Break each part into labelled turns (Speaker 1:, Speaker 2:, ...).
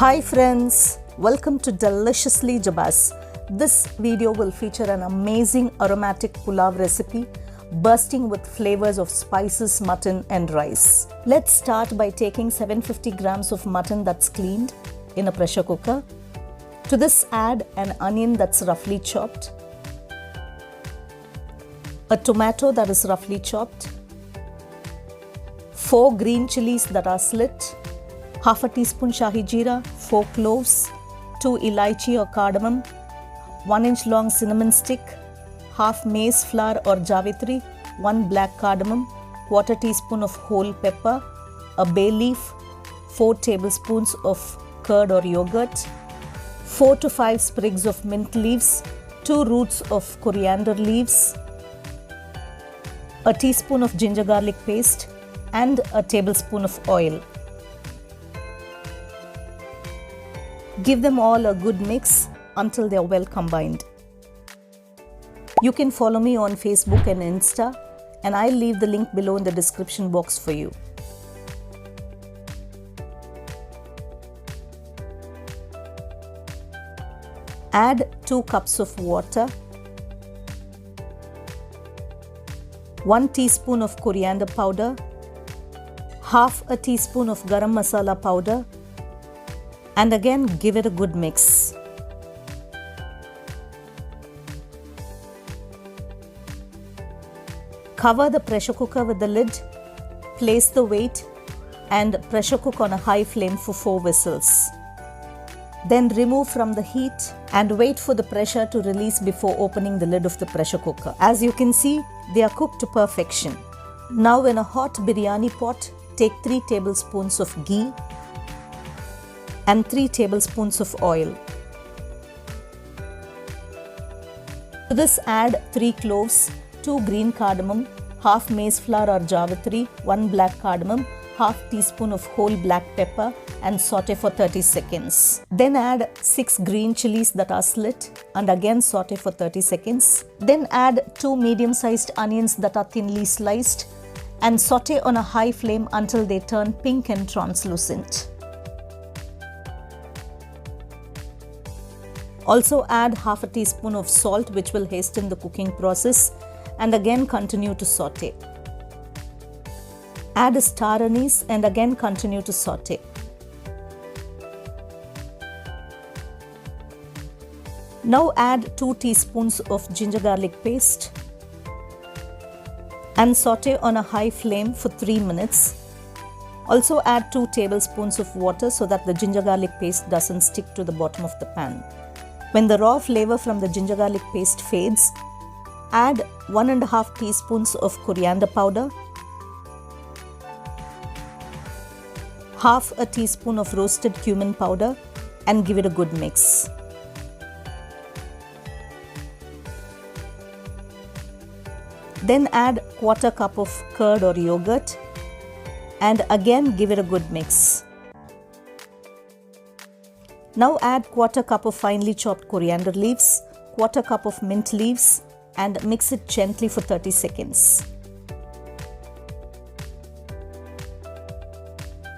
Speaker 1: Hi friends, welcome to Deliciously Jebas. This video will feature an amazing aromatic pulao recipe bursting with flavors of spices, mutton and rice. Let's start by taking 750 grams of mutton that's cleaned in a pressure cooker. To this add an onion that's roughly chopped, a tomato that is roughly chopped, 4 green chilies that are slit, half a teaspoon shahi jeera, 4 cloves, 2 elaichi or cardamom, 1 inch long cinnamon stick, half maize flour or javitri, 1 black cardamom, quarter teaspoon of whole pepper, a bay leaf, 4 tablespoons of curd or yogurt, 4 to 5 sprigs of mint leaves, 2 roots of coriander leaves, a teaspoon of ginger garlic paste and a tablespoon of oil. Give them all a good mix until they are well combined. You can follow me on Facebook and Insta, and I'll leave the link below in the description box for you. Add 2 cups of water, 1 teaspoon of coriander powder, half a teaspoon of garam masala powder, and again give it a good mix. Cover the pressure cooker with the lid, place the weight and pressure cook on a high flame for 4 whistles. Then remove from the heat and wait for the pressure to release before opening the lid of the pressure cooker. As you can see, they are cooked to perfection. Now in a hot biryani pot, take 3 tablespoons of ghee and 3 tablespoons of oil. To this add 3 cloves, 2 green cardamom, half maize flour or javitri, 1 black cardamom, half teaspoon of whole black pepper and saute for 30 seconds. Then add 6 green chilies that are slit and again saute for 30 seconds. Then add 2 medium-sized onions that are thinly sliced and saute on a high flame until they turn pink and translucent. Also add half a teaspoon of salt, which will hasten the cooking process, and again continue to saute. Add star anise and again continue to saute. Now add 2 teaspoons of ginger garlic paste and saute on a high flame for 3 minutes. Also add 2 tablespoons of water so that the ginger garlic paste doesn't stick to the bottom of the pan. When the raw flavor from the ginger garlic paste fades, add 1.5 teaspoons of coriander powder, half a teaspoon of roasted cumin powder and give it a good mix. Then add quarter cup of curd or yogurt and again give it a good mix. Now add quarter cup of finely chopped coriander leaves, quarter cup of mint leaves and mix it gently for 30 seconds.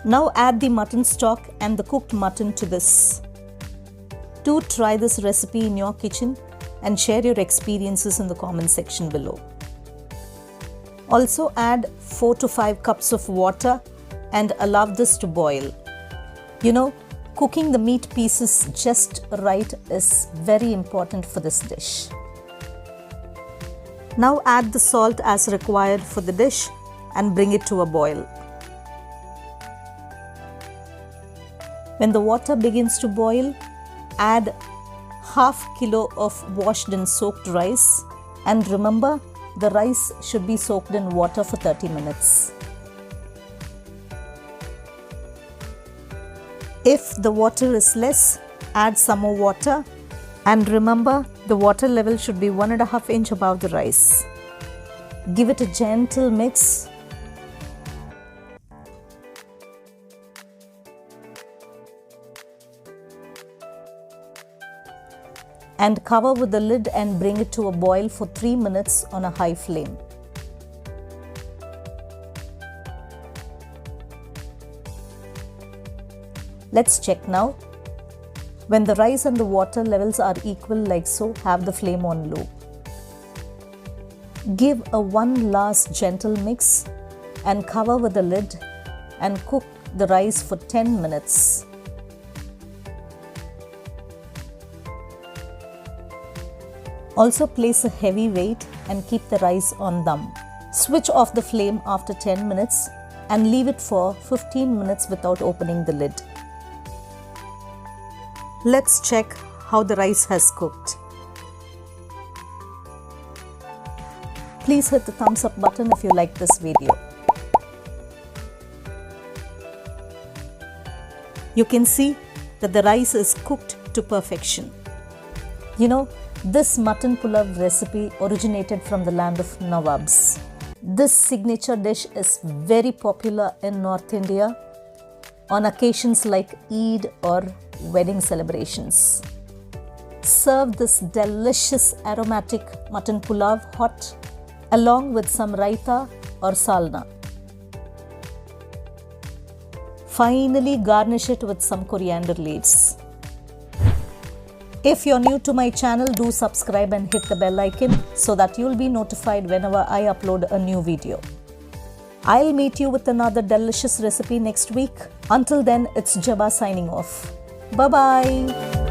Speaker 1: Now add the mutton stock and the cooked mutton to this. Do try this recipe in your kitchen and share your experiences in the comment section below. Also add 4 to 5 cups of water and allow this to boil. Cooking the meat pieces just right is very important for this dish. Now add the salt as required for the dish and bring it to a boil. When the water begins to boil, add half kilo of washed and soaked rice, and remember, the rice should be soaked in water for 30 minutes. If the water is less, add some more water, and remember, the water level should be 1.5 inch above the rice. Give it a gentle mix. And cover with the lid and bring it to a boil for 3 minutes on a high flame. Let's check now. When the rice and the water levels are equal like so, have the flame on low. Give a one last gentle mix and cover with the lid and cook the rice for 10 minutes. Also place a heavy weight and keep the rice on dum. Switch off the flame after 10 minutes and leave it for 15 minutes without opening the lid. Let's check how the rice has cooked. Please hit the thumbs up button if you like this video. You can see that the rice is cooked to perfection. You know, this mutton pulao recipe originated from the land of Nawabs. This signature dish is very popular in North India on occasions like Eid or wedding celebrations. Serve this delicious aromatic mutton pulao hot along with some raita or salna. Finally, garnish it with some coriander leaves. If you're new to my channel, do subscribe and hit the bell icon so that you'll be notified whenever I upload a new video. I'll meet you with another delicious recipe next week. Until then, it's Jeba signing off. Bye-bye.